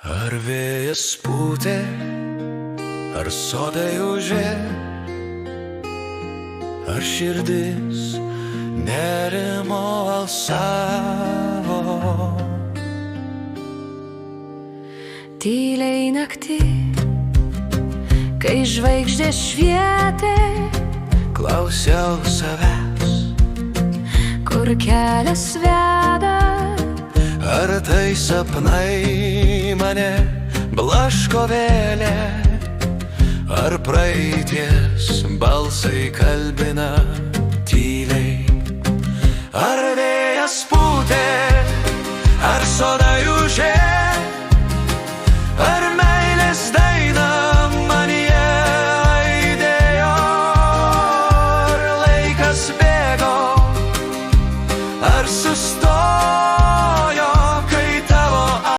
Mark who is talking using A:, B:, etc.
A: Ar vėjas pūtė, ar sodai užė, ar širdis nerimo alsavo.
B: Tyliai naktį, kai žvaigždės švietė,
A: Klausiau savęs,
B: kur kelias veda.
A: ar tai sapnai mane blaško vėlė, ar praeities balsai kalbina tyliai. Ar vėjas pūtė, ar sodai užė,